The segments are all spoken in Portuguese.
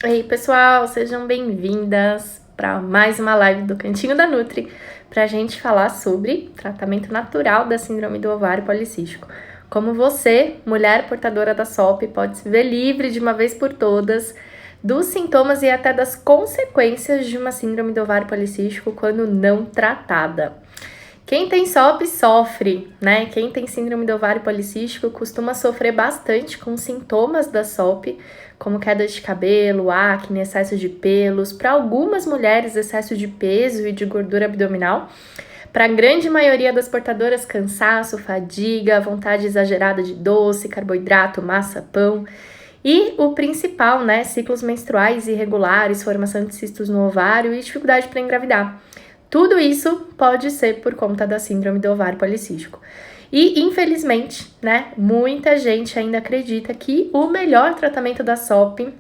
Ei, pessoal, sejam bem-vindas para mais uma live do Cantinho da Nutri, para a gente falar sobre tratamento natural da síndrome do ovário policístico. Como você, mulher portadora da SOP, pode se ver livre de uma vez por todas dos sintomas e até das consequências de uma síndrome do ovário policístico quando não tratada. Quem tem SOP sofre, né? Quem tem síndrome do ovário policístico costuma sofrer bastante com sintomas da SOP, como queda de cabelo, acne, excesso de pelos, para algumas mulheres, excesso de peso e de gordura abdominal. Para a grande maioria das portadoras, cansaço, fadiga, vontade exagerada de doce, carboidrato, massa, pão. E o principal, né? Ciclos menstruais irregulares, formação de cistos no ovário e dificuldade para engravidar. Tudo isso pode ser por conta da síndrome do ovário policístico. E, infelizmente, né, muita gente ainda acredita que o melhor tratamento da SOP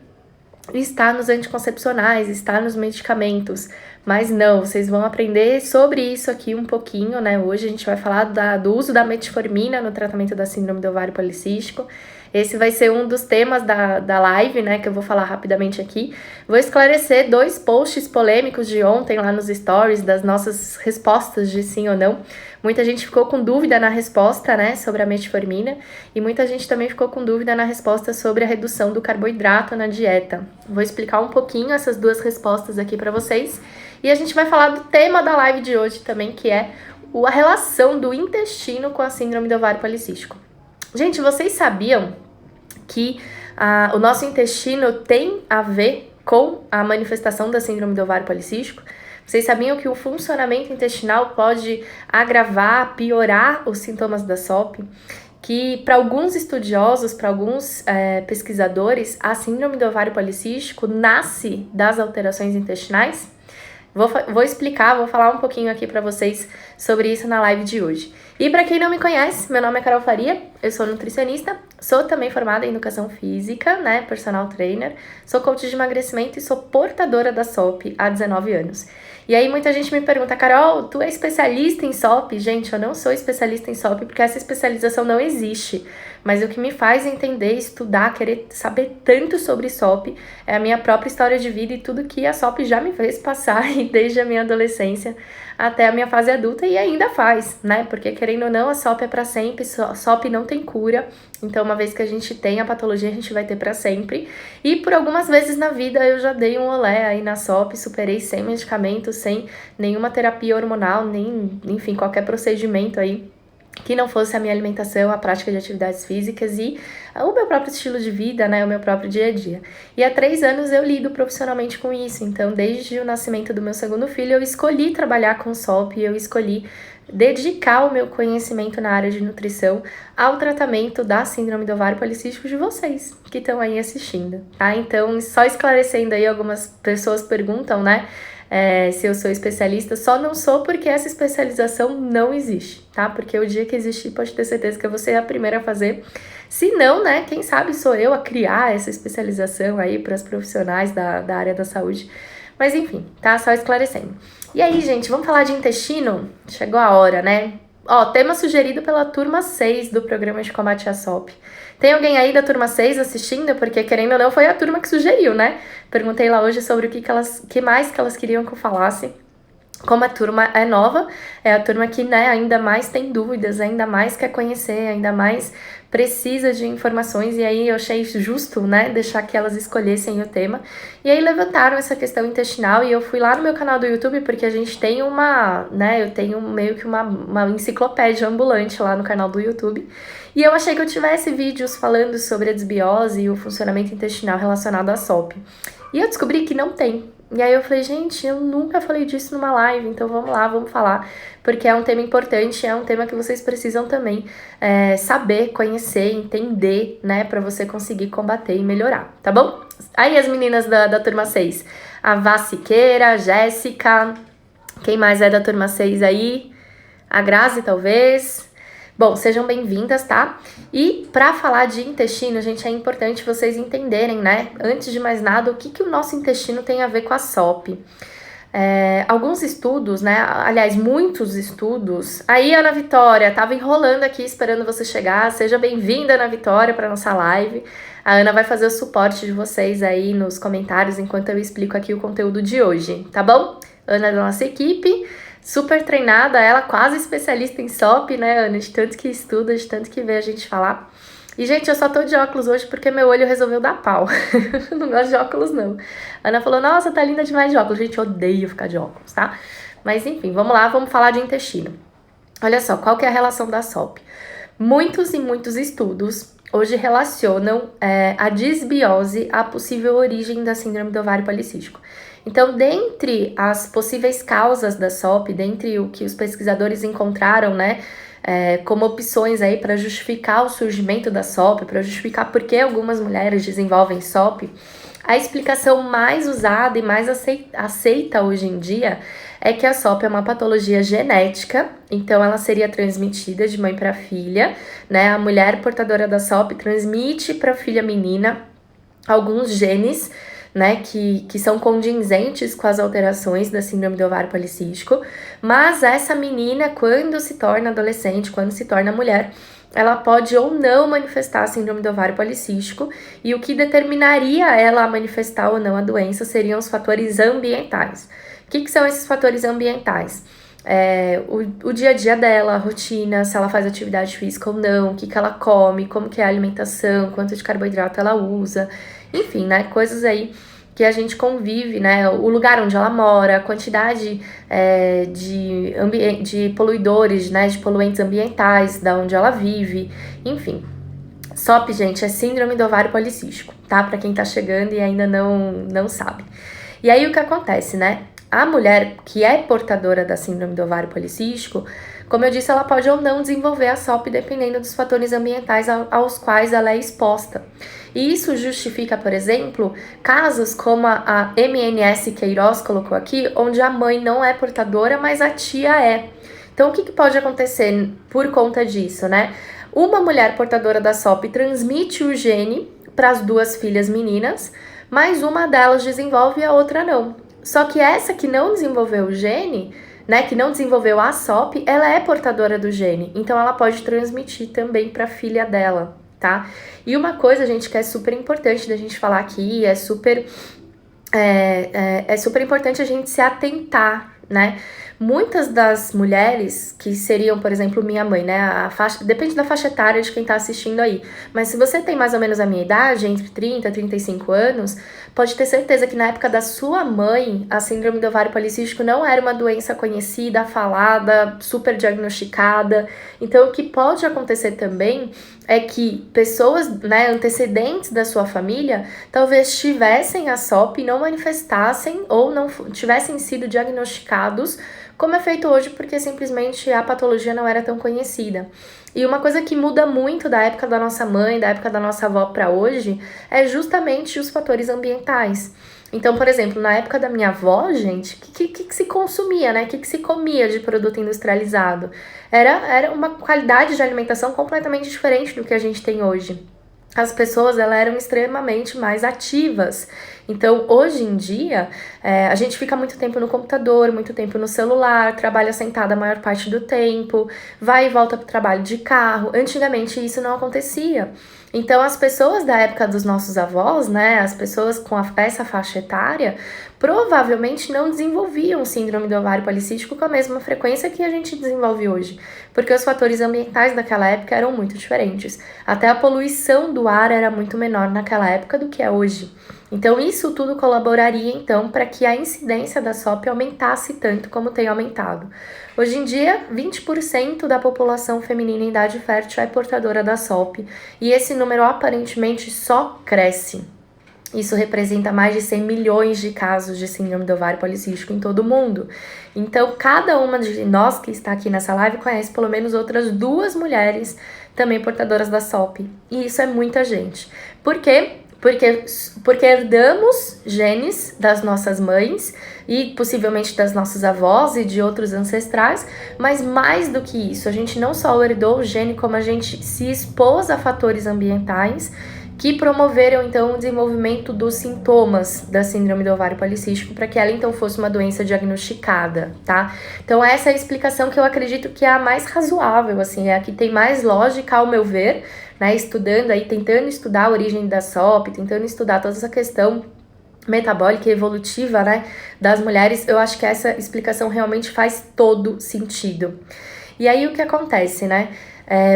está nos anticoncepcionais, está nos medicamentos. Mas não, vocês vão aprender sobre isso aqui um pouquinho, né? Hoje a gente vai falar do uso da metformina no tratamento da síndrome do ovário policístico. Esse vai ser um dos temas da live, né, que eu vou falar rapidamente aqui. Vou esclarecer 2 posts polêmicos de ontem lá nos stories, das nossas respostas de sim ou não. Muita gente ficou com dúvida na resposta, né, sobre a metformina, e muita gente também ficou com dúvida na resposta sobre a redução do carboidrato na dieta. Vou explicar um pouquinho essas 2 respostas aqui para vocês, e a gente vai falar do tema da live de hoje também, que é a relação do intestino com a síndrome do ovário policístico. Gente, vocês sabiam que o nosso intestino tem a ver com a manifestação da síndrome do ovário policístico? Vocês sabiam que o funcionamento intestinal pode agravar, piorar os sintomas da SOP? Que para alguns estudiosos, para alguns pesquisadores, a síndrome do ovário policístico nasce das alterações intestinais? Vou explicar, vou falar um pouquinho aqui para vocês sobre isso na live de hoje. E para quem não me conhece, meu nome é Carol Faria, eu sou nutricionista, sou também formada em educação física, né, personal trainer, sou coach de emagrecimento e sou portadora da SOP há 19 anos. E aí muita gente me pergunta, Carol, tu é especialista em SOP? Gente, eu não sou especialista em SOP porque essa especialização não existe. Mas o que me faz entender, estudar, querer saber tanto sobre SOP é a minha própria história de vida e tudo que a SOP já me fez passar desde a minha adolescência até a minha fase adulta e ainda faz, né? Porque querendo ou não, a SOP é para sempre, SOP não tem cura. Então, uma vez que a gente tem a patologia, a gente vai ter para sempre. E por algumas vezes na vida eu já dei um olé aí na SOP, superei sem medicamento, sem nenhuma terapia hormonal, nem, enfim, qualquer procedimento aí que não fosse a minha alimentação, a prática de atividades físicas e o meu próprio estilo de vida, né, o meu próprio dia a dia. E há 3 anos eu lido profissionalmente com isso, então desde o nascimento do meu segundo filho eu escolhi trabalhar com SOP, eu escolhi dedicar o meu conhecimento na área de nutrição ao tratamento da síndrome do ovário policístico de vocês que estão aí assistindo, tá? Então, só esclarecendo aí, algumas pessoas perguntam, né, se eu sou especialista, só não sou porque essa especialização não existe, tá? Porque o dia que existir, pode ter certeza que eu vou ser a primeira a fazer. Se não, né, quem sabe sou eu a criar essa especialização aí para os profissionais da área da saúde. Mas enfim, tá? Só esclarecendo. E aí, gente, vamos falar de intestino? Chegou a hora, né? Ó, tema sugerido pela turma 6 do programa de combate à SOP. Tem alguém aí da turma 6 assistindo? Porque, querendo ou não, foi a turma que sugeriu, né? Perguntei lá hoje sobre o que mais que elas queriam que eu falasse. Como a turma é nova, é a turma que, né, ainda mais tem dúvidas, ainda mais quer conhecer, ainda mais precisa de informações, e aí eu achei justo, né, deixar que elas escolhessem o tema. E aí levantaram essa questão intestinal e eu fui lá no meu canal do YouTube, porque a gente tem eu tenho meio que uma enciclopédia ambulante lá no canal do YouTube. E eu achei que eu tivesse vídeos falando sobre a desbiose e o funcionamento intestinal relacionado à SOP. E eu descobri que não tem. E aí eu falei, gente, eu nunca falei disso numa live, então vamos lá, vamos falar, porque é um tema importante, é um tema que vocês precisam também saber, conhecer, entender, né, pra você conseguir combater e melhorar, tá bom? Aí as meninas da turma 6, a Vá Siqueira, a Jéssica, quem mais é da turma 6 aí? A Grazi, talvez. Bom, sejam bem-vindas, tá? E para falar de intestino, gente, é importante vocês entenderem, né? Antes de mais nada, o que o nosso intestino tem a ver com a SOP. Alguns estudos, né? Aliás, muitos estudos. Aí, Ana Vitória, tava enrolando aqui esperando você chegar. Seja bem-vinda, Ana Vitória, para nossa live. A Ana vai fazer o suporte de vocês aí nos comentários enquanto eu explico aqui o conteúdo de hoje, tá bom? Ana é da nossa equipe, super treinada, ela quase especialista em SOP, né, Ana? De tanto que estuda, de tanto que vê a gente falar. E, gente, eu só tô de óculos hoje porque meu olho resolveu dar pau. Não gosto de óculos, não. A Ana falou, nossa, tá linda demais de óculos. Gente, eu odeio ficar de óculos, tá? Mas, enfim, vamos lá, vamos falar de intestino. Olha só, qual que é a relação da SOP? Muitos e muitos estudos hoje relacionam a disbiose à possível origem da síndrome do ovário policístico. Então, dentre as possíveis causas da SOP, dentre o que os pesquisadores encontraram, né, como opções aí para justificar o surgimento da SOP, para justificar por que algumas mulheres desenvolvem SOP, a explicação mais usada e mais aceita hoje em dia é que a SOP é uma patologia genética, então ela seria transmitida de mãe para filha, né? A mulher portadora da SOP transmite para a filha menina alguns genes, né, que são condizentes com as alterações da síndrome do ovário policístico, mas essa menina, quando se torna adolescente, quando se torna mulher, ela pode ou não manifestar a síndrome do ovário policístico, e o que determinaria ela a manifestar ou não a doença seriam os fatores ambientais. O que são esses fatores ambientais? O dia a dia dela, a rotina, se ela faz atividade física ou não, o que ela come, como que é a alimentação, quanto de carboidrato ela usa, enfim, né, coisas aí que a gente convive, né, o lugar onde ela mora, a quantidade de poluidores, né, de poluentes ambientais, da onde ela vive, enfim. SOP, gente, é síndrome do ovário policístico, tá? Pra quem tá chegando e ainda não sabe. E aí o que acontece, né? A mulher que é portadora da síndrome do ovário policístico, como eu disse, ela pode ou não desenvolver a SOP dependendo dos fatores ambientais aos quais ela é exposta. E isso justifica, por exemplo, casos como a MNS Queiroz colocou aqui, onde a mãe não é portadora, mas a tia é. Então, o que pode acontecer por conta disso, né? Uma mulher portadora da SOP transmite o gene para as duas filhas meninas, mas uma delas desenvolve e a outra não. Só que essa que não desenvolveu o gene, né, que não desenvolveu a SOP, ela é portadora do gene, então ela pode transmitir também para a filha dela, tá? E uma coisa, gente, que é super importante da gente falar aqui, é super importante a gente se atentar, né? Muitas das mulheres que seriam, por exemplo, minha mãe, né? Depende da faixa etária de quem tá assistindo aí. Mas se você tem mais ou menos a minha idade, entre 30 e 35 anos, pode ter certeza que na época da sua mãe, a síndrome do ovário policístico não era uma doença conhecida, falada, super diagnosticada. Então, o que pode acontecer também é que pessoas, né, antecedentes da sua família talvez tivessem a SOP e não manifestassem ou não tivessem sido diagnosticados como é feito hoje, porque simplesmente a patologia não era tão conhecida. E uma coisa que muda muito da época da nossa mãe, da época da nossa avó para hoje, é justamente os fatores ambientais. Então, por exemplo, na época da minha avó, gente, o que se consumia, né? O que se comia de produto industrializado? Era uma qualidade de alimentação completamente diferente do que a gente tem hoje. As pessoas, elas eram extremamente mais ativas. Então, hoje em dia, a gente fica muito tempo no computador, muito tempo no celular, trabalha sentada a maior parte do tempo, vai e volta para o trabalho de carro. Antigamente, isso não acontecia. Então, as pessoas da época dos nossos avós, né, as pessoas com essa faixa etária, provavelmente não desenvolviam síndrome do ovário policístico com a mesma frequência que a gente desenvolve hoje, porque os fatores ambientais daquela época eram muito diferentes. Até a poluição do ar era muito menor naquela época do que é hoje. Então, isso tudo colaboraria, então, para que a incidência da SOP aumentasse tanto como tem aumentado. Hoje em dia, 20% da população feminina em idade fértil é portadora da SOP, e esse número aparentemente só cresce. Isso representa mais de 100 milhões de casos de síndrome do ovário policístico em todo o mundo. Então, cada uma de nós que está aqui nessa live conhece pelo menos outras 2 mulheres também portadoras da SOP. E isso é muita gente. Por quê? Porque herdamos genes das nossas mães e possivelmente das nossas avós e de outros ancestrais, mas mais do que isso, a gente não só herdou o gene, como a gente se expôs a fatores ambientais que promoveram então o desenvolvimento dos sintomas da síndrome do ovário policístico para que ela então fosse uma doença diagnosticada, tá? Então essa é a explicação que eu acredito que é a mais razoável, assim, é a que tem mais lógica ao meu ver, né? Estudando aí, tentando estudar a origem da SOP, tentando estudar toda essa questão metabólica e evolutiva, né, das mulheres, eu acho que essa explicação realmente faz todo sentido. E aí o que acontece, né?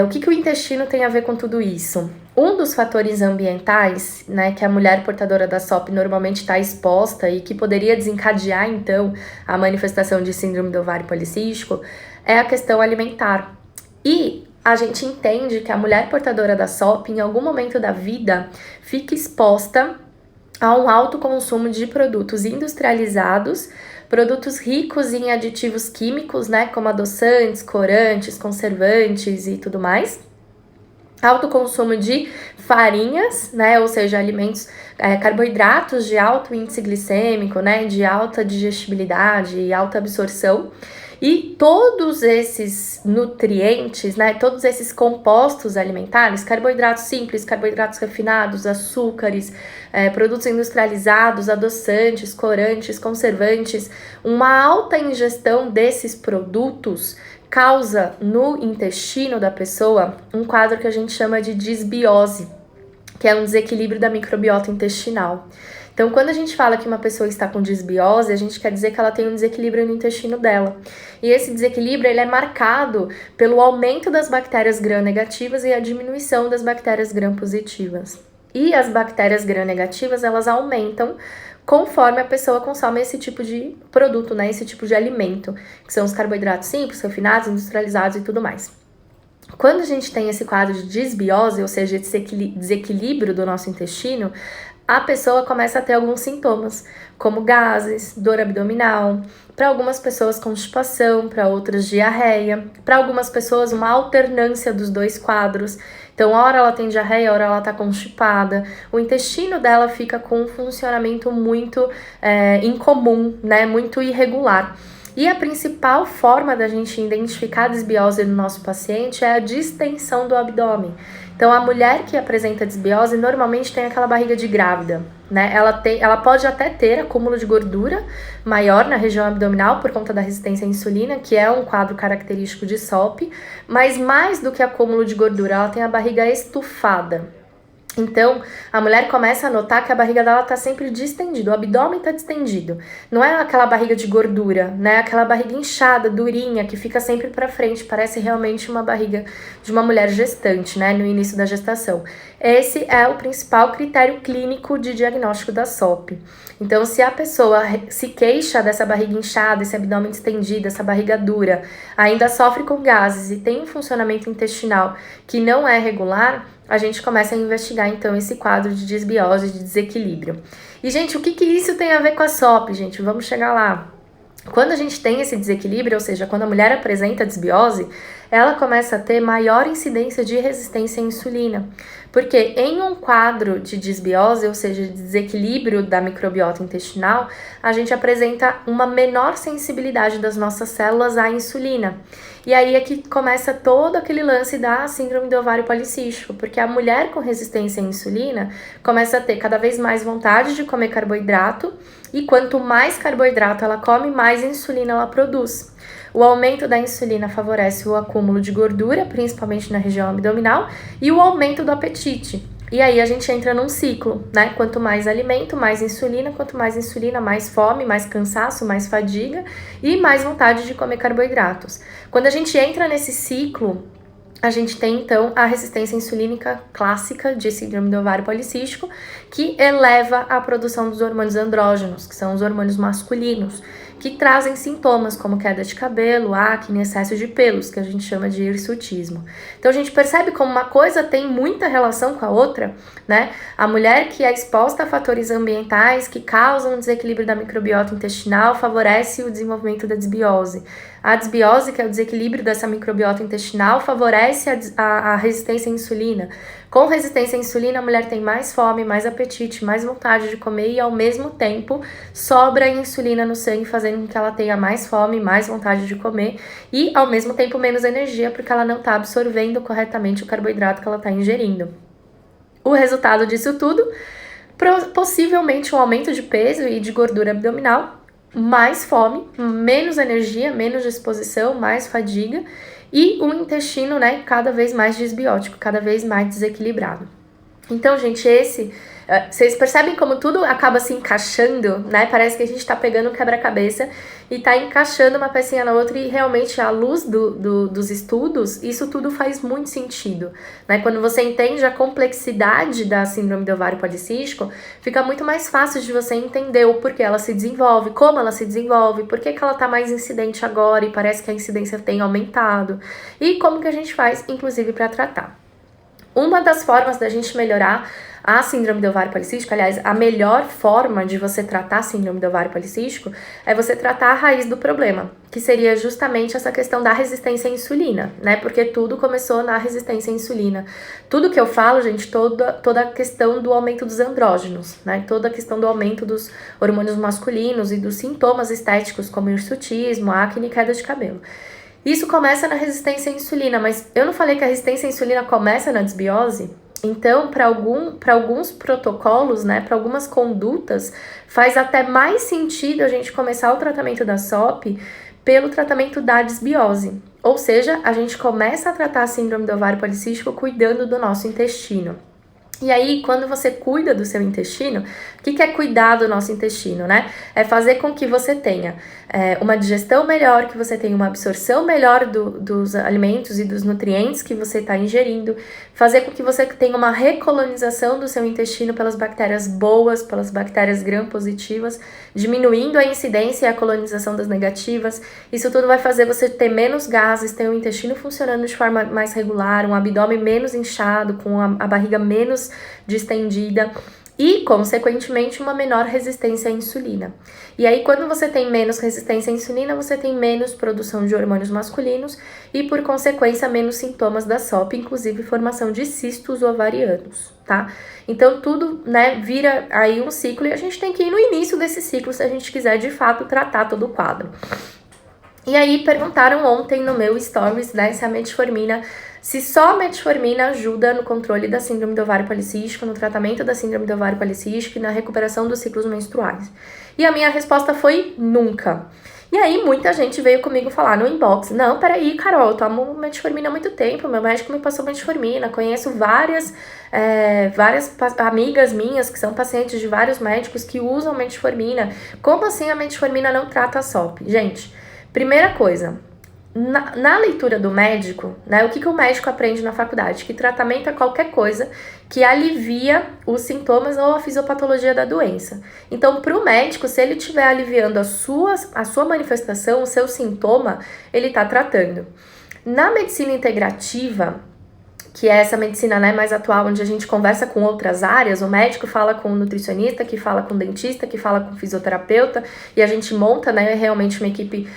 O que o intestino tem a ver com tudo isso? Um dos fatores ambientais, né, que a mulher portadora da SOP normalmente está exposta e que poderia desencadear, então, a manifestação de síndrome do ovário policístico é a questão alimentar. E a gente entende que a mulher portadora da SOP, em algum momento da vida, fica exposta a um alto consumo de produtos industrializados, produtos ricos em aditivos químicos, né, como adoçantes, corantes, conservantes e tudo mais. Alto consumo de farinhas, né, ou seja, alimentos, carboidratos de alto índice glicêmico, né, de alta digestibilidade e alta absorção. E todos esses nutrientes, né, todos esses compostos alimentares, carboidratos simples, carboidratos refinados, açúcares, produtos industrializados, adoçantes, corantes, conservantes, uma alta ingestão desses produtos causa no intestino da pessoa um quadro que a gente chama de disbiose, que é um desequilíbrio da microbiota intestinal. Então, quando a gente fala que uma pessoa está com disbiose, a gente quer dizer que ela tem um desequilíbrio no intestino dela. E esse desequilíbrio ele é marcado pelo aumento das bactérias gram-negativas e a diminuição das bactérias gram-positivas. E as bactérias gram-negativas, elas aumentam conforme a pessoa consome esse tipo de produto, né? Esse tipo de alimento, que são os carboidratos simples, refinados, industrializados e tudo mais. Quando a gente tem esse quadro de disbiose, ou seja, esse desequilíbrio do nosso intestino, a pessoa começa a ter alguns sintomas, como gases, dor abdominal, para algumas pessoas constipação, para outras diarreia, para algumas pessoas uma alternância dos dois quadros. Então, hora ela tem diarreia, hora ela tá constipada. O intestino dela fica com um funcionamento muito incomum, né, muito irregular. E a principal forma da gente identificar a disbiose no nosso paciente é a distensão do abdômen. Então, a mulher que apresenta disbiose normalmente tem aquela barriga de grávida, né? Ela pode até ter acúmulo de gordura maior na região abdominal por conta da resistência à insulina, que é um quadro característico de SOP, mas mais do que acúmulo de gordura, ela tem a barriga estufada. Então, a mulher começa a notar que a barriga dela tá sempre distendida, o abdômen tá distendido. Não é aquela barriga de gordura, né? Aquela barriga inchada, durinha, que fica sempre pra frente, parece realmente uma barriga de uma mulher gestante, né? No início da gestação. Esse é o principal critério clínico de diagnóstico da SOP. Então, se a pessoa se queixa dessa barriga inchada, esse abdômen distendido, essa barriga dura, ainda sofre com gases e tem um funcionamento intestinal que não é regular, a gente começa a investigar, então, esse quadro de disbiose, de desequilíbrio. E, gente, o que isso tem a ver com a SOP, gente? Vamos chegar lá. Quando a gente tem esse desequilíbrio, ou seja, quando a mulher apresenta disbiose, ela começa a ter maior incidência de resistência à insulina. Porque em um quadro de disbiose, ou seja, de desequilíbrio da microbiota intestinal, a gente apresenta uma menor sensibilidade das nossas células à insulina. E aí é que começa todo aquele lance da síndrome do ovário policístico, porque a mulher com resistência à insulina começa a ter cada vez mais vontade de comer carboidrato, e quanto mais carboidrato ela come, mais insulina ela produz. O aumento da insulina favorece o acúmulo de gordura, principalmente na região abdominal, e o aumento do apetite. E aí a gente entra num ciclo, né? Quanto mais alimento, mais insulina, quanto mais insulina, mais fome, mais cansaço, mais fadiga e mais vontade de comer carboidratos. Quando a gente entra nesse ciclo, a gente tem então a resistência insulínica clássica de síndrome do ovário policístico, que eleva a produção dos hormônios andrógenos, que são os hormônios masculinos, que trazem sintomas como queda de cabelo, acne, excesso de pelos, que a gente chama de hirsutismo. Então a gente percebe como uma coisa tem muita relação com a outra, né? A mulher que é exposta a fatores ambientais que causam desequilíbrio da microbiota intestinal favorece o desenvolvimento da disbiose. A disbiose, que é o desequilíbrio dessa microbiota intestinal, favorece a resistência à insulina. Com resistência à insulina, a mulher tem mais fome, mais apetite, mais vontade de comer e, ao mesmo tempo, sobra insulina no sangue, fazendo com que ela tenha mais fome, mais vontade de comer e, ao mesmo tempo, menos energia, porque ela não está absorvendo corretamente o carboidrato que ela está ingerindo. O resultado disso tudo, possivelmente um aumento de peso e de gordura abdominal, mais fome, menos energia, menos disposição, mais fadiga e o intestino, né, cada vez mais desbiótico, cada vez mais desequilibrado. Então, gente, vocês percebem como tudo acaba se encaixando, né? Parece que a gente tá pegando um quebra-cabeça e tá encaixando uma pecinha na outra e realmente, à luz dos estudos, isso tudo faz muito sentido, né? Quando você entende a complexidade da síndrome do ovário policístico, fica muito mais fácil de você entender o porquê ela se desenvolve, como ela se desenvolve, por que ela tá mais incidente agora e parece que a incidência tem aumentado e como que a gente faz, inclusive, para tratar. Uma das formas da gente melhorar a síndrome do ovário policístico, aliás, a melhor forma de você tratar a síndrome do ovário policístico é você tratar a raiz do problema, que seria justamente essa questão da resistência à insulina, né? Porque tudo começou na resistência à insulina. Tudo que eu falo, gente, toda a questão do aumento dos andrógenos, né? Toda a questão do aumento dos hormônios masculinos e dos sintomas estéticos, como hirsutismo, acne e queda de cabelo. Isso começa na resistência à insulina, mas eu não falei que a resistência à insulina começa na desbiose? Então, para alguns protocolos, né, para algumas condutas, faz até mais sentido a gente começar o tratamento da SOP pelo tratamento da desbiose. Ou seja, a gente começa a tratar a síndrome do ovário policístico cuidando do nosso intestino. E aí, quando você cuida do seu intestino, o que é cuidar do nosso intestino, né? É fazer com que você tenha uma digestão melhor, que você tenha uma absorção melhor dos alimentos e dos nutrientes que você está ingerindo, fazer com que você tenha uma recolonização do seu intestino pelas bactérias boas, pelas bactérias gram-positivas, diminuindo a incidência e a colonização das negativas. Isso tudo vai fazer você ter menos gases, ter o intestino funcionando de forma mais regular, um abdômen menos inchado, com a barriga menos distendida e, consequentemente, uma menor resistência à insulina. E aí, quando você tem menos resistência à insulina, você tem menos produção de hormônios masculinos e, por consequência, menos sintomas da SOP, inclusive formação de cistos ovarianos, tá? Então, tudo, né, vira aí um ciclo e a gente tem que ir no início desse ciclo se a gente quiser, de fato, tratar todo o quadro. E aí, perguntaram ontem no meu stories, né, se a metformina, se só a metformina ajuda no controle da síndrome do ovário policístico, no tratamento da síndrome do ovário policístico e na recuperação dos ciclos menstruais. E a minha resposta foi nunca. E aí muita gente veio comigo falar no inbox, não, peraí, Carol, eu tomo metformina há muito tempo, meu médico me passou metformina, conheço várias amigas minhas que são pacientes de vários médicos que usam metformina. Como assim a metformina não trata a SOP? Gente, primeira coisa, na leitura do médico, né, o que o médico aprende na faculdade? Que tratamento é qualquer coisa que alivia os sintomas ou a fisiopatologia da doença. Então, para o médico, se ele estiver aliviando a sua manifestação, o seu sintoma, ele está tratando. Na medicina integrativa, que é essa medicina, né, mais atual, onde a gente conversa com outras áreas, o médico fala com o nutricionista, que fala com o dentista, que fala com o fisioterapeuta, e a gente monta, né, realmente uma equipe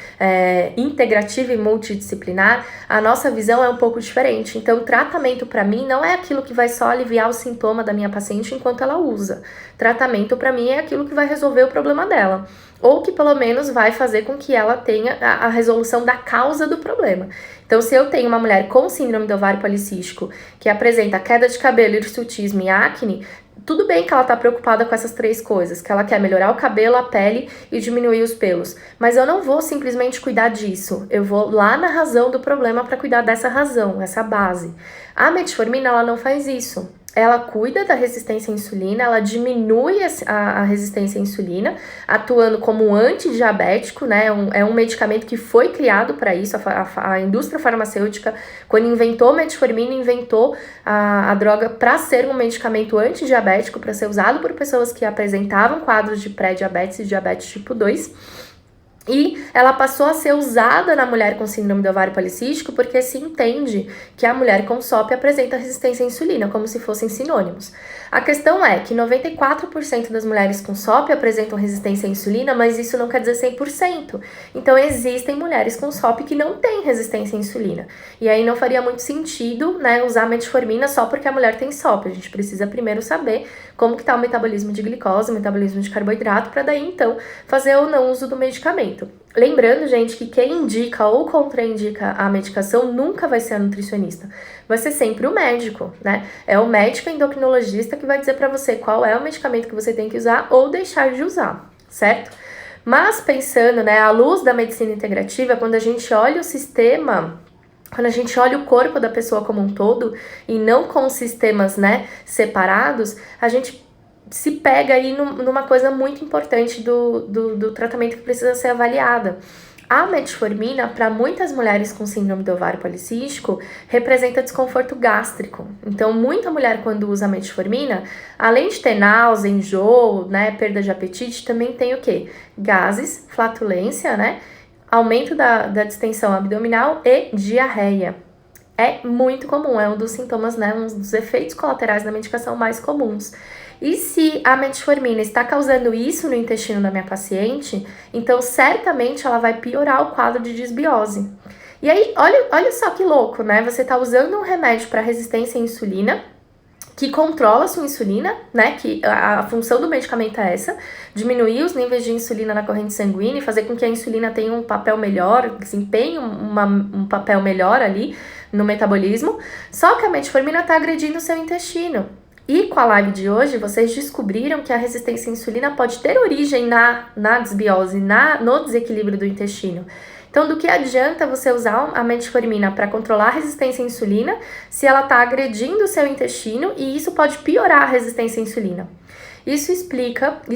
integrativa e multidisciplinar, a nossa visão é um pouco diferente. Então, o tratamento para mim não é aquilo que vai só aliviar o sintoma da minha paciente enquanto ela usa. Tratamento para mim é aquilo que vai resolver o problema dela, ou que pelo menos vai fazer com que ela tenha a resolução da causa do problema. Então, se eu tenho uma mulher com síndrome do ovário policístico que apresenta queda de cabelo, hirsutismo e acne, tudo bem que ela tá preocupada com essas três coisas, que ela quer melhorar o cabelo, a pele e diminuir os pelos. Mas eu não vou simplesmente cuidar disso. Eu vou lá na razão do problema para cuidar dessa razão, essa base. A metformina, ela não faz isso. Ela cuida da resistência à insulina, ela diminui a resistência à insulina, atuando como um antidiabético, né? É um medicamento que foi criado para isso. A indústria farmacêutica, quando inventou metformina, inventou a droga para ser um medicamento antidiabético, para ser usado por pessoas que apresentavam quadros de pré-diabetes e diabetes tipo 2. E ela passou a ser usada na mulher com síndrome do ovário policístico porque se entende que a mulher com SOP apresenta resistência à insulina, como se fossem sinônimos. A questão é que 94% das mulheres com SOP apresentam resistência à insulina, mas isso não quer dizer 100%. Então, existem mulheres com SOP que não têm resistência à insulina. E aí não faria muito sentido, né, usar metformina só porque a mulher tem SOP. A gente precisa primeiro saber como que está o metabolismo de glicose, o metabolismo de carboidrato, para daí, então, fazer ou não uso do medicamento. tratamento. Lembrando, gente, que quem indica ou contraindica a medicação nunca vai ser a nutricionista. Vai ser sempre o médico, né? É o médico endocrinologista que vai dizer para você qual é o medicamento que você tem que usar ou deixar de usar, certo? Mas pensando, né, à luz da medicina integrativa, quando a gente olha o sistema, quando a gente olha o corpo da pessoa como um todo e não com sistemas, né, separados, a gente se pega aí numa coisa muito importante do tratamento que precisa ser avaliada. A metformina, para muitas mulheres com síndrome do ovário policístico, representa desconforto gástrico. Então, muita mulher, quando usa metformina, além de ter náusea, enjoo, né, perda de apetite, também tem o quê? Gases, flatulência, né, aumento da distensão abdominal e diarreia. É muito comum, é um dos sintomas, né, um dos efeitos colaterais da medicação mais comuns. E se a metformina está causando isso no intestino da minha paciente, então certamente ela vai piorar o quadro de disbiose. E aí, olha só que louco, né? Você está usando um remédio para resistência à insulina, que controla a sua insulina, né? Que a função do medicamento é essa, diminuir os níveis de insulina na corrente sanguínea e fazer com que a insulina tenha um papel melhor, desempenhe um papel melhor ali no metabolismo. Só que a metformina está agredindo o seu intestino. E com a live de hoje, vocês descobriram que a resistência à insulina pode ter origem na desbiose, no desequilíbrio do intestino. Então, do que adianta você usar a metformina para controlar a resistência à insulina se ela está agredindo o seu intestino e isso pode piorar a resistência à insulina? Isso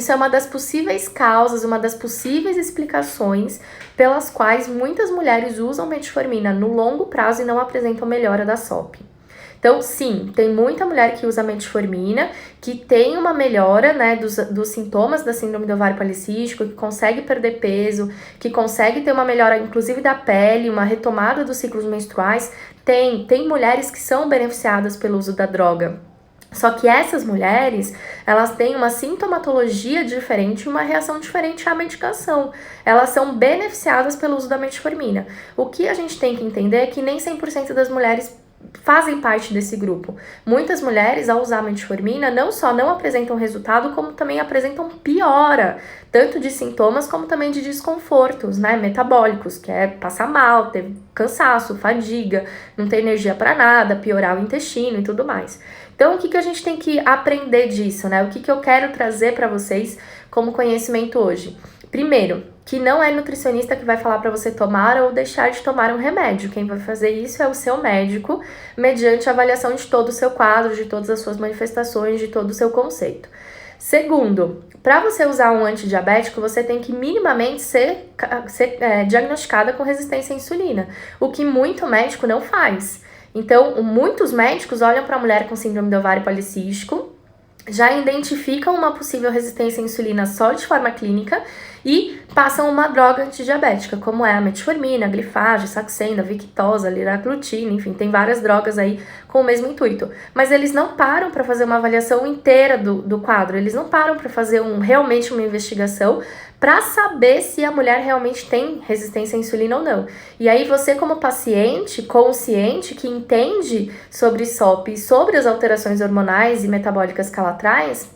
é uma das possíveis causas, uma das possíveis explicações pelas quais muitas mulheres usam metformina no longo prazo e não apresentam melhora da SOP. Então, sim, tem muita mulher que usa metformina, que tem uma melhora, né, dos sintomas da síndrome do ovário policístico, que consegue perder peso, que consegue ter uma melhora, inclusive, da pele, uma retomada dos ciclos menstruais. Tem mulheres que são beneficiadas pelo uso da droga. Só que essas mulheres, elas têm uma sintomatologia diferente e uma reação diferente à medicação. Elas são beneficiadas pelo uso da metformina. O que a gente tem que entender é que nem 100% das mulheres fazem parte desse grupo. Muitas mulheres, ao usar a metformina, não só não apresentam resultado, como também apresentam piora, tanto de sintomas como também de desconfortos, né, metabólicos, que é passar mal, ter cansaço, fadiga, não ter energia para nada, piorar o intestino e tudo mais. Então, o que a gente tem que aprender disso, né? O que eu quero trazer para vocês como conhecimento hoje? Primeiro, que não é nutricionista que vai falar para você tomar ou deixar de tomar um remédio. Quem vai fazer isso é o seu médico, mediante a avaliação de todo o seu quadro, de todas as suas manifestações, de todo o seu conceito. Segundo, para você usar um antidiabético, você tem que minimamente ser diagnosticada com resistência à insulina, o que muito médico não faz. Então, muitos médicos olham para a mulher com síndrome do ovário policístico, já identificam uma possível resistência à insulina só de forma clínica e passam uma droga antidiabética, como é a metformina, a glifage, saxenda, victoza, liraglutida, enfim, tem várias drogas aí com o mesmo intuito. Mas eles não param para fazer uma avaliação inteira do quadro, eles não param para fazer realmente uma investigação para saber se a mulher realmente tem resistência à insulina ou não. E aí você, como paciente consciente que entende sobre SOP e sobre as alterações hormonais e metabólicas que ela traz,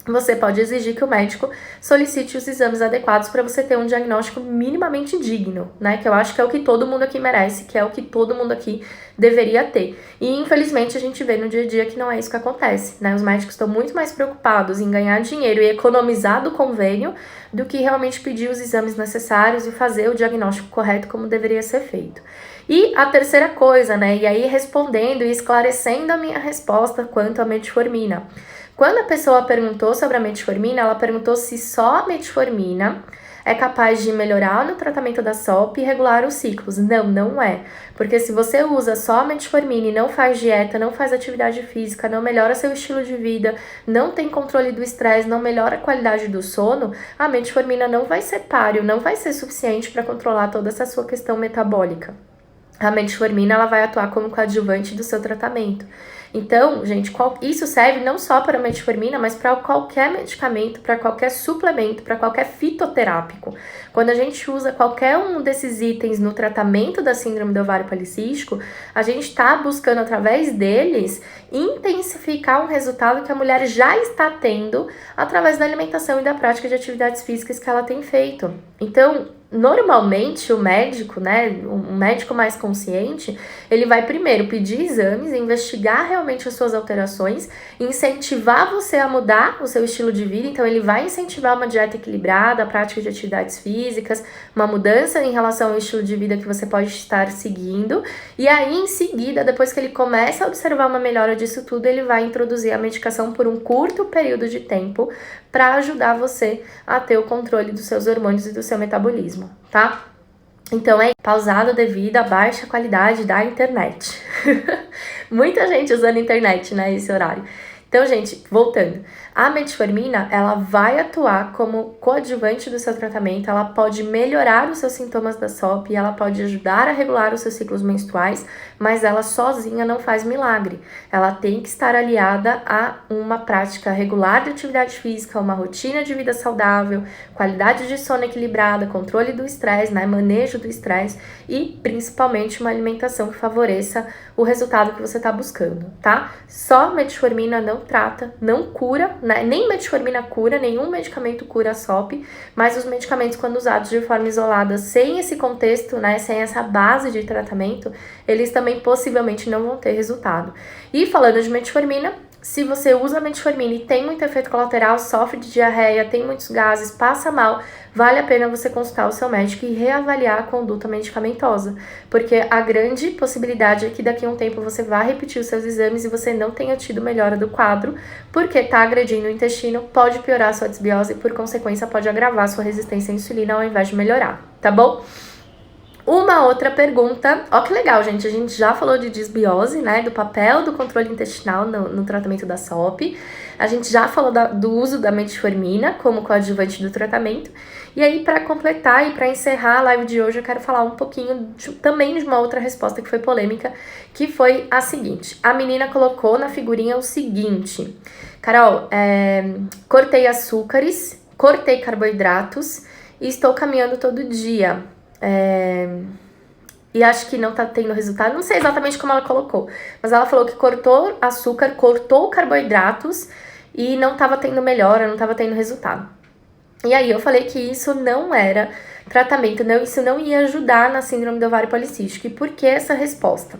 você pode exigir que o médico solicite os exames adequados para você ter um diagnóstico minimamente digno, né? Que eu acho que é o que todo mundo aqui merece, que é o que todo mundo aqui deveria ter. E infelizmente a gente vê no dia a dia que não é isso que acontece, né? Os médicos estão muito mais preocupados em ganhar dinheiro e economizar do convênio do que realmente pedir os exames necessários e fazer o diagnóstico correto como deveria ser feito. E a terceira coisa, né? E aí respondendo e esclarecendo a minha resposta quanto à metformina. Quando a pessoa perguntou sobre a metformina, ela perguntou se só a metformina é capaz de melhorar no tratamento da SOP e regular os ciclos. Não, não é. Porque se você usa só a metformina e não faz dieta, não faz atividade física, não melhora seu estilo de vida, não tem controle do estresse, não melhora a qualidade do sono, a metformina não vai ser páreo, não vai ser suficiente para controlar toda essa sua questão metabólica. A metformina ela vai atuar como coadjuvante do seu tratamento. Então, gente, isso serve não só para a metformina, mas para qualquer medicamento, para qualquer suplemento, para qualquer fitoterápico. Quando a gente usa qualquer um desses itens no tratamento da síndrome do ovário policístico, a gente está buscando, através deles, intensificar um resultado que a mulher já está tendo através da alimentação e da prática de atividades físicas que ela tem feito. Então, Normalmente o médico, né, um médico mais consciente, ele vai primeiro pedir exames, investigar realmente as suas alterações, incentivar você a mudar o seu estilo de vida. Então ele vai incentivar uma dieta equilibrada, a prática de atividades físicas, uma mudança em relação ao estilo de vida que você pode estar seguindo. E aí em seguida, depois que ele começa a observar uma melhora disso tudo, ele vai introduzir a medicação por um curto período de tempo para ajudar você a ter o controle dos seus hormônios e do seu metabolismo, tá? Então é pausado devido à baixa qualidade da internet. Muita gente usando a internet, né, esse horário. Então, gente, voltando. A metformina, ela vai atuar como coadjuvante do seu tratamento, ela pode melhorar os seus sintomas da SOP, ela pode ajudar a regular os seus ciclos menstruais, mas ela sozinha não faz milagre. Ela tem que estar aliada a uma prática regular de atividade física, uma rotina de vida saudável, qualidade de sono equilibrada, controle do estresse, né, manejo do estresse e principalmente uma alimentação que favoreça o resultado que você está buscando, tá? Só metformina não trata, não cura, né? Nem metformina cura, nenhum medicamento cura a SOP, mas os medicamentos, quando usados de forma isolada, sem esse contexto, né, sem essa base de tratamento, eles também possivelmente não vão ter resultado. E falando de metformina, se você usa metformina e tem muito efeito colateral, sofre de diarreia, tem muitos gases, passa mal, vale a pena você consultar o seu médico e reavaliar a conduta medicamentosa, porque a grande possibilidade é que daqui a um tempo você vá repetir os seus exames e você não tenha tido melhora do quadro, porque está agredindo o intestino, pode piorar a sua desbiose e, por consequência, pode agravar a sua resistência à insulina ao invés de melhorar, tá bom? Uma outra pergunta, ó que legal, gente, a gente já falou de desbiose, né, do papel do controle intestinal no tratamento da SOP, a gente já falou do uso da metformina como coadjuvante do tratamento, e aí para completar e para encerrar a live de hoje eu quero falar um pouquinho também de uma outra resposta que foi polêmica, que foi a seguinte: a menina colocou na figurinha o seguinte: Carol, cortei açúcares, cortei carboidratos e estou caminhando todo dia. E acho que não tá tendo resultado, não sei exatamente como ela colocou, mas ela falou que cortou açúcar, cortou carboidratos e não tava tendo melhora, não tava tendo resultado. E aí eu falei que isso não era tratamento, isso não ia ajudar na síndrome do ovário policístico. E por que essa resposta?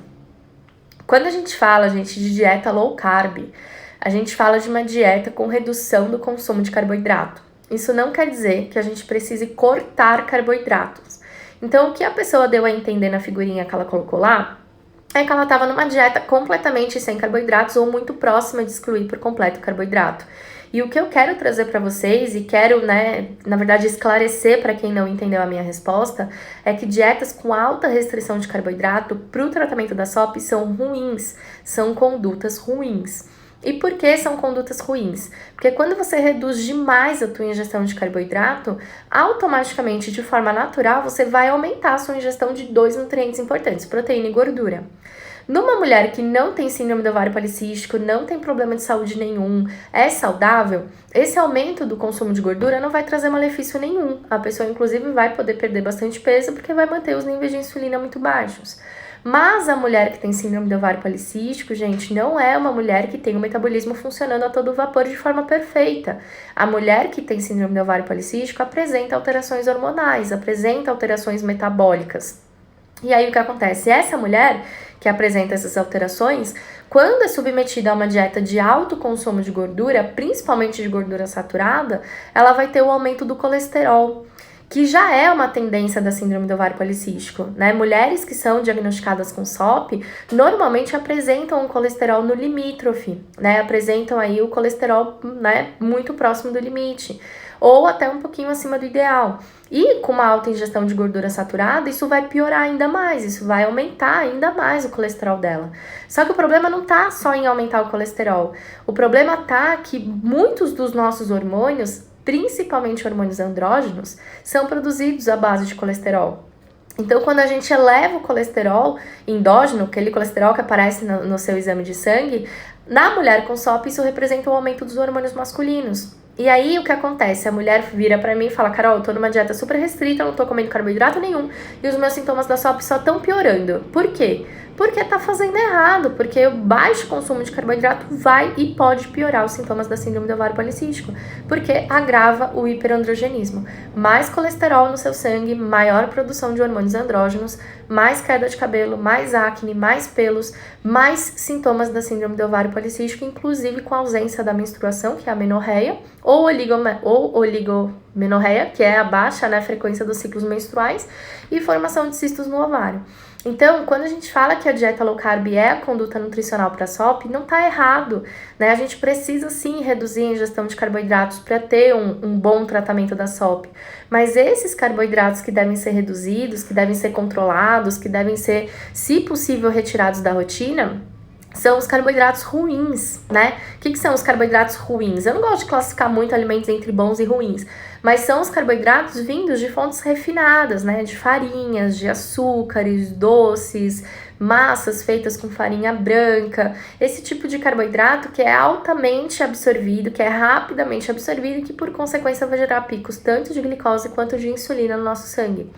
Quando a gente fala, gente, de dieta low carb, a gente fala de uma dieta com redução do consumo de carboidrato. Isso não quer dizer que a gente precise cortar carboidratos. Então, o que a pessoa deu a entender na figurinha que ela colocou lá é que ela estava numa dieta completamente sem carboidratos ou muito próxima de excluir por completo o carboidrato. E o que eu quero trazer para vocês e quero, né, na verdade, esclarecer para quem não entendeu a minha resposta, é que dietas com alta restrição de carboidrato para o tratamento da SOP são ruins, são condutas ruins. E por que são condutas ruins? Porque quando você reduz demais a tua ingestão de carboidrato, automaticamente, de forma natural, você vai aumentar a sua ingestão de dois nutrientes importantes, proteína e gordura. Numa mulher que não tem síndrome do ovário policístico, não tem problema de saúde nenhum, é saudável, esse aumento do consumo de gordura não vai trazer malefício nenhum. A pessoa, inclusive, vai poder perder bastante peso porque vai manter os níveis de insulina muito baixos. Mas a mulher que tem síndrome do ovário policístico, gente, não é uma mulher que tem o metabolismo funcionando a todo vapor de forma perfeita. A mulher que tem síndrome do ovário policístico apresenta alterações hormonais, apresenta alterações metabólicas. E aí o que acontece? Essa mulher que apresenta essas alterações, quando é submetida a uma dieta de alto consumo de gordura, principalmente de gordura saturada, ela vai ter o aumento do colesterol, que já é uma tendência da síndrome do ovário policístico, né? Mulheres que são diagnosticadas com SOP normalmente apresentam um colesterol no limítrofe, né? Apresentam aí o colesterol, né, muito próximo do limite, ou até um pouquinho acima do ideal. E com uma alta ingestão de gordura saturada, isso vai piorar ainda mais, isso vai aumentar ainda mais o colesterol dela. Só que o problema não tá só em aumentar o colesterol. O problema tá que muitos dos nossos hormônios, principalmente hormônios andrógenos, são produzidos à base de colesterol. Então, quando a gente eleva o colesterol endógeno, aquele colesterol que aparece no seu exame de sangue, na mulher com SOP isso representa um aumento dos hormônios masculinos. E aí, o que acontece? A mulher vira pra mim e fala: Carol, eu tô numa dieta super restrita, eu não tô comendo carboidrato nenhum, e os meus sintomas da SOP só estão piorando. Por quê? porque tá fazendo errado, porque o baixo consumo de carboidrato vai e pode piorar os sintomas da síndrome do ovário policístico, porque agrava o hiperandrogenismo. Mais colesterol no seu sangue, maior produção de hormônios andrógenos, mais queda de cabelo, mais acne, mais pelos, mais sintomas da síndrome do ovário policístico, inclusive com a ausência da menstruação, que é a menorreia, ou oligomenorreia, que é a baixa, né, frequência dos ciclos menstruais, e formação de cistos no ovário. Então, quando a gente fala que a dieta low carb é a conduta nutricional para a SOP, não tá errado, né? A gente precisa sim reduzir a ingestão de carboidratos para ter um bom tratamento da SOP. Mas esses carboidratos que devem ser reduzidos, que devem ser controlados, que devem ser, se possível, retirados da rotina, são os carboidratos ruins, né? O que são os carboidratos ruins? Eu não gosto de classificar muito alimentos entre bons e ruins, mas são os carboidratos vindos de fontes refinadas, né? De farinhas, de açúcares, doces, massas feitas com farinha branca. Esse tipo de carboidrato que é altamente absorvido, que é rapidamente absorvido e que, por consequência, vai gerar picos tanto de glicose quanto de insulina no nosso sangue.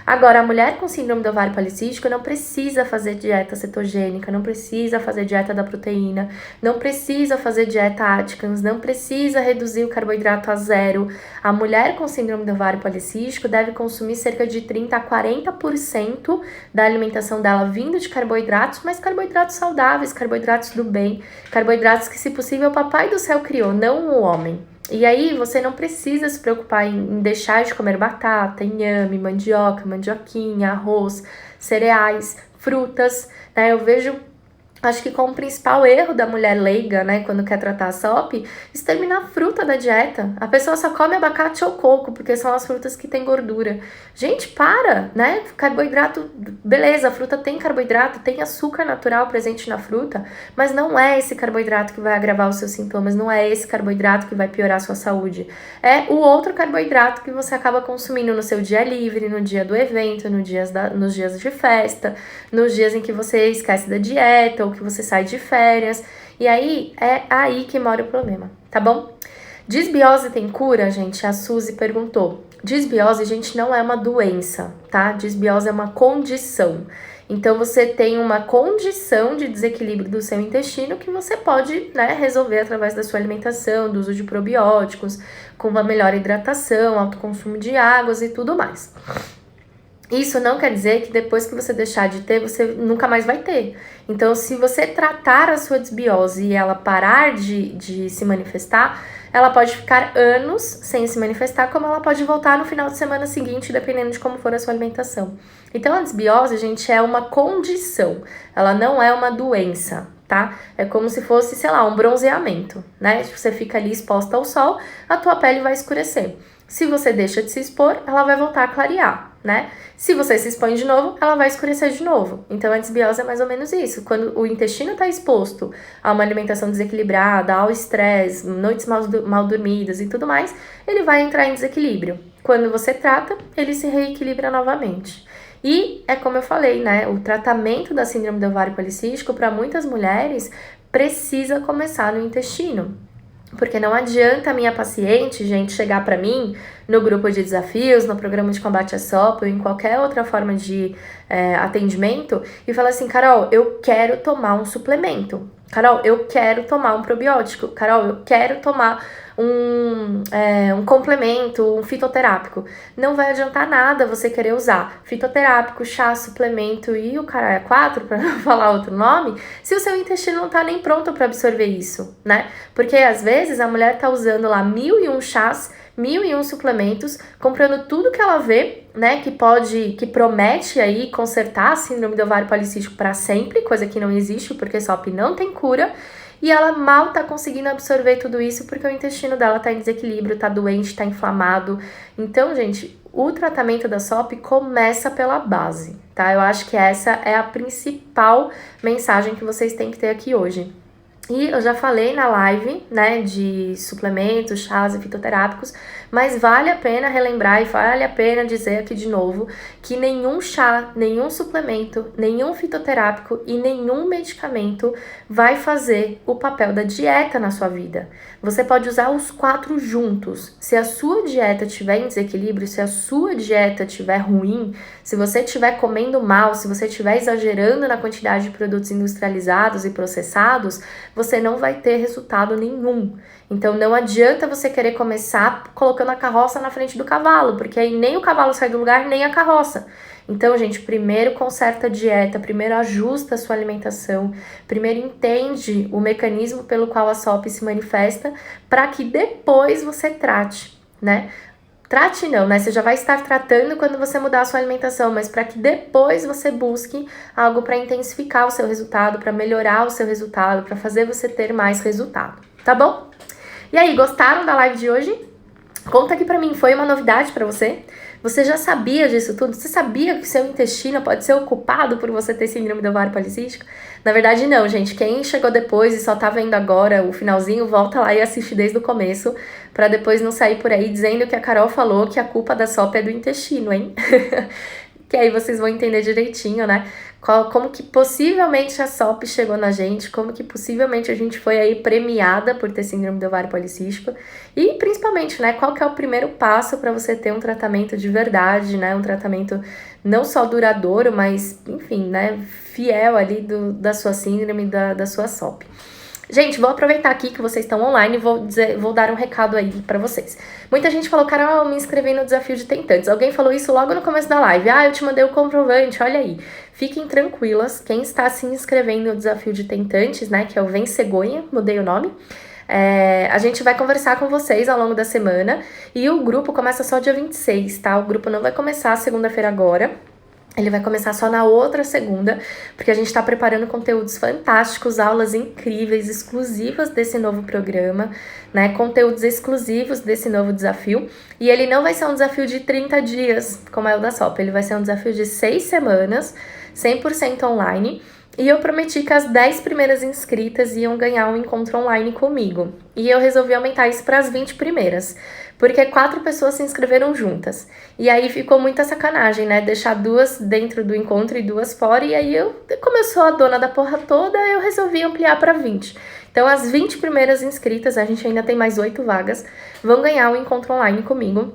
Agora, a mulher com síndrome do ovário policístico não precisa fazer dieta cetogênica, não precisa fazer dieta da proteína, não precisa fazer dieta Atkins, não precisa reduzir o carboidrato a zero. A mulher com síndrome do ovário policístico deve consumir cerca de 30 a 40% da alimentação dela vindo de carboidratos, mas carboidratos saudáveis, carboidratos do bem, carboidratos que, se possível, o papai do céu criou, não o homem. E aí você não precisa se preocupar em deixar de comer batata, inhame, mandioca, mandioquinha, arroz, cereais, frutas, né? Eu vejo, acho que como principal erro da mulher leiga, né, quando quer tratar a SOP, exterminar a fruta da dieta. A pessoa só come abacate ou coco, porque são as frutas que têm gordura. Gente, para, né? Carboidrato, beleza, a fruta tem carboidrato, tem açúcar natural presente na fruta, mas não é esse carboidrato que vai agravar os seus sintomas, não é esse carboidrato que vai piorar a sua saúde. É o outro carboidrato que você acaba consumindo no seu dia livre, no dia do evento, nos dias de festa, nos dias em que você esquece da dieta, ou que você sai de férias, e aí é aí que mora o problema, tá bom? Disbiose tem cura, gente? A Suzy perguntou. Disbiose, gente, não é uma doença, tá? Disbiose é uma condição. Então, você tem uma condição de desequilíbrio do seu intestino que você pode, né, resolver através da sua alimentação, do uso de probióticos, com uma melhor hidratação, alto consumo de águas e tudo mais. Isso não quer dizer que depois que você deixar de ter, você nunca mais vai ter. Então, se você tratar a sua disbiose e ela parar de se manifestar, ela pode ficar anos sem se manifestar, como ela pode voltar no final de semana seguinte, dependendo de como for a sua alimentação. Então, a disbiose, gente, é uma condição, ela não é uma doença, tá? É como se fosse, sei lá, um bronzeamento, né? Você fica ali exposta ao sol, a tua pele vai escurecer. Se você deixa de se expor, ela vai voltar a clarear, né? Se você se expõe de novo, ela vai escurecer de novo. Então, a disbiose é mais ou menos isso. Quando o intestino está exposto a uma alimentação desequilibrada, ao estresse, noites mal dormidas e tudo mais, ele vai entrar em desequilíbrio. Quando você trata, ele se reequilibra novamente. E é como eu falei, né? O tratamento da síndrome do ovário policístico, para muitas mulheres, precisa começar no intestino. Porque não adianta a minha paciente, gente, chegar para mim no grupo de desafios, no programa de combate à SOP ou em qualquer outra forma de atendimento e falar assim: Carol, eu quero tomar um suplemento. Carol, eu quero tomar um probiótico. Carol, eu quero tomar um complemento, um fitoterápico. Não vai adiantar nada você querer usar fitoterápico, chá, suplemento e o caralho é 4, para não falar outro nome, se o seu intestino não tá nem pronto para absorver isso, né? Porque às vezes a mulher tá usando lá 1001 chás, 1001 suplementos, comprando tudo que ela vê, né, que promete aí consertar a síndrome do ovário policístico para sempre, coisa que não existe, porque SOP não tem cura, e ela mal tá conseguindo absorver tudo isso porque o intestino dela tá em desequilíbrio, tá doente, tá inflamado. Então, gente, o tratamento da SOP começa pela base, tá? Eu acho que essa é a principal mensagem que vocês têm que ter aqui hoje. E eu já falei na live, né, de suplementos, chás e fitoterápicos, Mas vale a pena relembrar e vale a pena dizer aqui de novo que nenhum chá, nenhum suplemento, nenhum fitoterápico e nenhum medicamento vai fazer o papel da dieta na sua vida. Você pode usar os 4 juntos. Se a sua dieta estiver em desequilíbrio, se a sua dieta estiver ruim, se você estiver comendo mal, se você estiver exagerando na quantidade de produtos industrializados e processados, você não vai ter resultado nenhum. Então não adianta você querer começar colocando a carroça na frente do cavalo, porque aí nem o cavalo sai do lugar, nem a carroça. Então, gente, primeiro conserta a dieta, primeiro ajusta a sua alimentação, primeiro entende o mecanismo pelo qual a SOP se manifesta, para que depois você trate, né? Trate não, né? Você já vai estar tratando quando você mudar a sua alimentação, mas para que depois você busque algo para intensificar o seu resultado, para melhorar o seu resultado, para fazer você ter mais resultado, tá bom? E aí, gostaram da live de hoje? Conta aqui pra mim, foi uma novidade pra você? Você já sabia disso tudo? Você sabia que seu intestino pode ser ocupado por você ter síndrome do ovário policístico? Na verdade, não, gente. Quem chegou depois e só tá vendo agora o finalzinho, volta lá e assiste desde o começo, pra depois não sair por aí dizendo que a Carol falou que a culpa da SOP é do intestino, hein? Que aí vocês vão entender direitinho, né? Como que possivelmente a SOP chegou na gente, como que possivelmente a gente foi aí premiada por ter síndrome do ovário policístico e principalmente, né, qual que é o primeiro passo para você ter um tratamento de verdade, né, um tratamento não só duradouro, mas, enfim, né, fiel ali da sua síndrome, da sua SOP. Gente, vou aproveitar aqui que vocês estão online e vou dar um recado aí pra vocês. Muita gente falou, Carol, eu me inscrevi no desafio de tentantes. Alguém falou isso logo no começo da live. Ah, eu te mandei o comprovante, olha aí. Fiquem tranquilas, quem está se inscrevendo no desafio de tentantes, né, que é o Vem Cegonha, mudei o nome. A gente vai conversar com vocês ao longo da semana e o grupo começa só dia 26, tá? O grupo não vai começar segunda-feira agora. Ele vai começar só na outra segunda, porque a gente está preparando conteúdos fantásticos, aulas incríveis, exclusivas desse novo programa, né? Conteúdos exclusivos desse novo desafio. E ele não vai ser um desafio de 30 dias, como é o da SOP. Ele vai ser um desafio de 6 semanas, 100% online. E eu prometi que as 10 primeiras inscritas iam ganhar um encontro online comigo. E eu resolvi aumentar isso para as 20 primeiras. Porque 4 pessoas se inscreveram juntas. E aí ficou muita sacanagem, né? Deixar 2 dentro do encontro e 2 fora. E aí como eu sou a dona da porra toda, eu resolvi ampliar para 20. Então as 20 primeiras inscritas, a gente ainda tem mais 8 vagas, vão ganhar um encontro online comigo.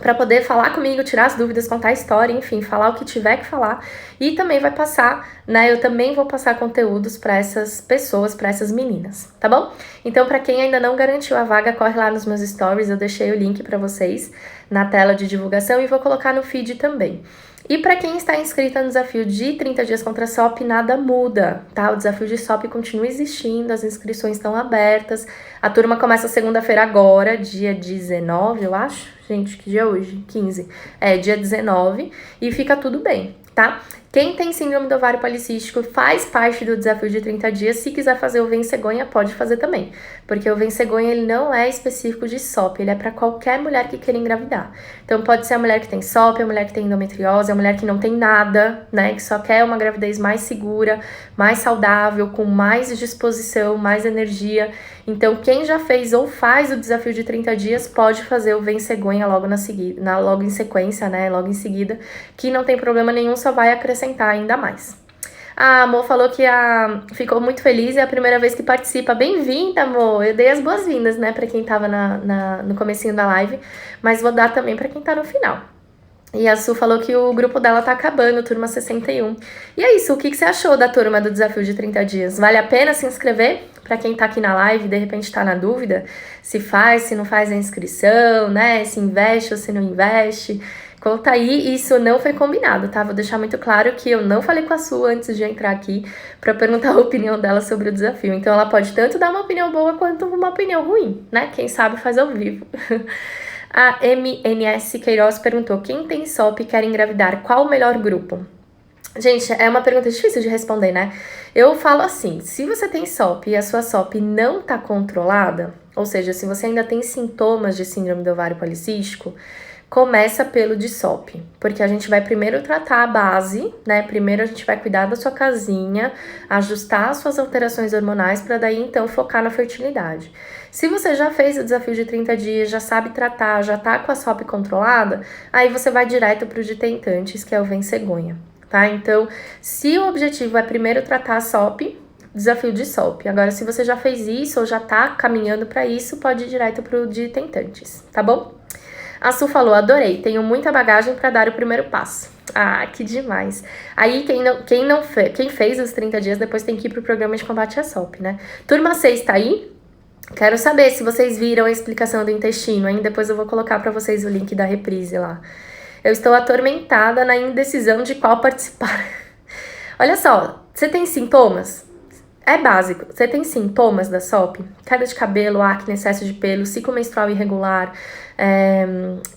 Para poder falar comigo, tirar as dúvidas, contar a história, enfim, falar o que tiver que falar. E também vai passar, né, eu também vou passar conteúdos para essas pessoas, para essas meninas, tá bom? Então, para quem ainda não garantiu a vaga, corre lá nos meus stories, eu deixei o link para vocês na tela de divulgação e vou colocar no feed também. E para quem está inscrita no desafio de 30 dias contra a SOP, nada muda, tá? O desafio de SOP continua existindo, as inscrições estão abertas. A turma começa segunda-feira agora, dia 19, eu acho. Gente, que dia é hoje? 15. Dia 19 e fica tudo bem, tá? Quem tem síndrome do ovário policístico faz parte do desafio de 30 dias. Se quiser fazer o Vem Cegonha, pode fazer também. Porque o Vem Cegonha, ele não é específico de SOP, ele é para qualquer mulher que queira engravidar. Então pode ser a mulher que tem SOP, a mulher que tem endometriose, a mulher que não tem nada, né? Que só quer uma gravidez mais segura, mais saudável, com mais disposição, mais energia. Então quem já fez ou faz o desafio de 30 dias pode fazer o Vem Cegonha logo logo em sequência, né? Logo em seguida, que não tem problema nenhum, só vai acrescentar ainda mais. A Amor falou que ficou muito feliz, é a primeira vez que participa. Bem-vinda, Amor! Eu dei as boas-vindas, né, pra quem tava no comecinho da live, mas vou dar também pra quem tá no final. E a Su falou que o grupo dela tá acabando, turma 61. E é isso, o que você achou da turma do desafio de 30 dias? Vale a pena se inscrever? Pra quem tá aqui na live, de repente tá na dúvida, se faz, se não faz a inscrição, né, se investe ou se não investe. Conta aí, isso não foi combinado, tá? Vou deixar muito claro que eu não falei com a Su antes de entrar aqui pra perguntar a opinião dela sobre o desafio. Então ela pode tanto dar uma opinião boa quanto uma opinião ruim, né? Quem sabe faz ao vivo. A MNS Queiroz perguntou, quem tem SOP e quer engravidar, qual o melhor grupo? Gente, é uma pergunta difícil de responder, né? Eu falo assim, se você tem SOP e a sua SOP não tá controlada, ou seja, se você ainda tem sintomas de síndrome do ovário policístico, começa pelo DSOP, porque a gente vai primeiro tratar a base, né? Primeiro a gente vai cuidar da sua casinha, ajustar as suas alterações hormonais para daí então focar na fertilidade. Se você já fez o desafio de 30 dias, já sabe tratar, já tá com a SOP controlada, aí você vai direto pro de tentantes, que é o Vem Cegonha, tá? Então, se o objetivo é primeiro tratar a SOP, desafio de SOP. Agora, se você já fez isso ou já tá caminhando para isso, pode ir direto pro de tentantes, tá bom? A Su falou, adorei, tenho muita bagagem para dar o primeiro passo. Ah, que demais. Aí, quem fez os 30 dias, depois tem que ir pro programa de combate à SOP, né? Turma 6 tá aí? Quero saber se vocês viram a explicação do intestino, hein? Depois eu vou colocar para vocês o link da reprise lá. Eu estou atormentada na indecisão de qual participar. Olha só, você tem sintomas? É básico. Você tem sintomas da SOP? Queda de cabelo, acne, excesso de pelo, ciclo menstrual irregular,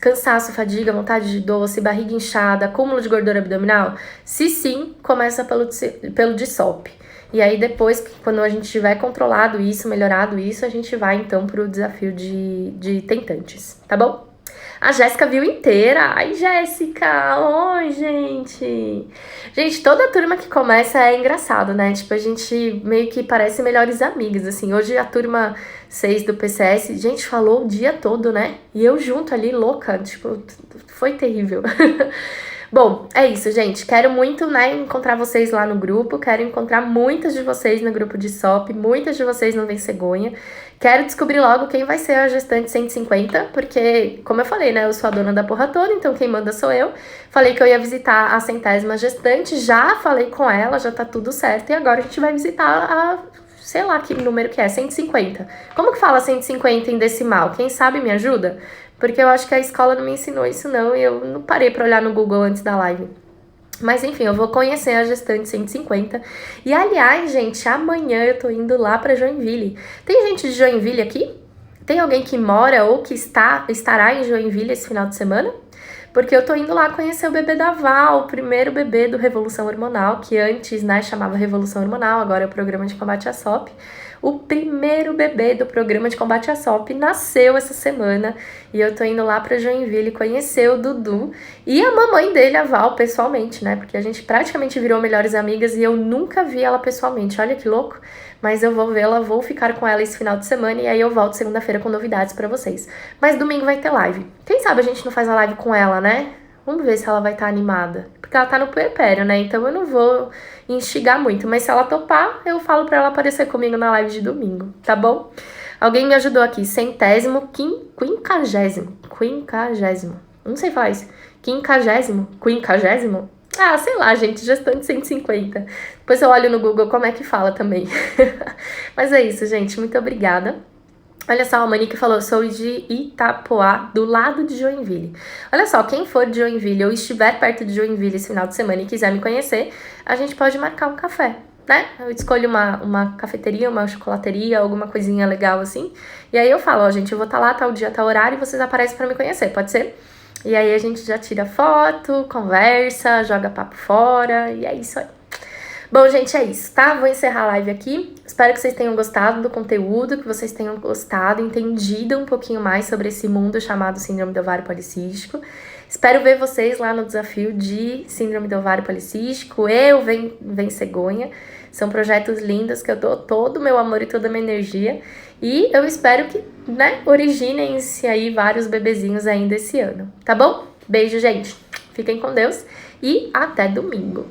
cansaço, fadiga, vontade de doce, barriga inchada, acúmulo de gordura abdominal? Se sim, começa pelo DSOP. E aí depois, quando a gente tiver controlado isso, melhorado isso, a gente vai então pro desafio de tentantes, tá bom? A Jéssica viu inteira. Ai, Jéssica! Oi, gente! Gente, toda turma que começa é engraçado, né? Tipo, a gente meio que parece melhores amigas, assim. Hoje a turma 6 do PCS, gente, falou o dia todo, né? E eu junto ali, louca, tipo, foi terrível. Bom, é isso, gente. Quero muito, né, encontrar vocês lá no grupo. Quero encontrar muitas de vocês no grupo de SOP, muitas de vocês no Vem Cegonha. Quero descobrir logo quem vai ser a gestante 150, porque, como eu falei, né, eu sou a dona da porra toda, então quem manda sou eu. Falei que eu ia visitar a 100ª gestante, já falei com ela, já tá tudo certo, e agora a gente vai visitar a, sei lá que número que é, 150. Como que fala 150 em decimal? Quem sabe me ajuda? Porque eu acho que a escola não me ensinou isso não, e eu não parei pra olhar no Google antes da live. Mas enfim, eu vou conhecer a gestante 150. E aliás, gente, amanhã eu tô indo lá pra Joinville. Tem gente de Joinville aqui? Tem alguém que mora ou que estará em Joinville esse final de semana? Porque eu tô indo lá conhecer o bebê da Val, o primeiro bebê do Revolução Hormonal, que antes, né, chamava Revolução Hormonal, agora é o Programa de Combate à SOP. O primeiro bebê do Programa de Combate à SOP nasceu essa semana e eu tô indo lá pra Joinville conhecer o Dudu e a mamãe dele, a Val, pessoalmente, né? Porque a gente praticamente virou melhores amigas e eu nunca vi ela pessoalmente. Olha que louco! Mas eu vou vê-la, vou ficar com ela esse final de semana e aí eu volto segunda-feira com novidades pra vocês. Mas domingo vai ter live. Quem sabe a gente não faz a live com ela, né? Vamos ver se ela vai estar animada. Porque ela tá no puerpério, né? Então eu não vou instigar muito. Mas se ela topar, eu falo pra ela aparecer comigo na live de domingo, tá bom? Alguém me ajudou aqui. 100º, quinquagésimo. Não sei falar isso. Quinquagésimo? Ah, sei lá, gente. Gestante 150. Depois eu olho no Google como é que fala também. Mas é isso, gente. Muito obrigada. Olha só, a Monique falou, sou de Itapoá, do lado de Joinville. Olha só, quem for de Joinville ou estiver perto de Joinville esse final de semana e quiser me conhecer, a gente pode marcar um café, né? Eu escolho uma cafeteria, uma chocolateria, alguma coisinha legal assim. E aí eu falo, ó, gente, eu vou estar lá, tal dia, tal horário, e vocês aparecem pra me conhecer, pode ser? E aí a gente já tira foto, conversa, joga papo fora, e é isso aí. Bom, gente, é isso, tá? Vou encerrar a live aqui. Espero que vocês tenham gostado do conteúdo, que vocês tenham gostado, entendido um pouquinho mais sobre esse mundo chamado Síndrome do Ovário Policístico. Espero ver vocês lá no desafio de Síndrome do Ovário Policístico. Vem Cegonha. São projetos lindos que eu dou todo o meu amor e toda a minha energia. E eu espero que, né, originem-se aí vários bebezinhos ainda esse ano, tá bom? Beijo, gente. Fiquem com Deus e até domingo.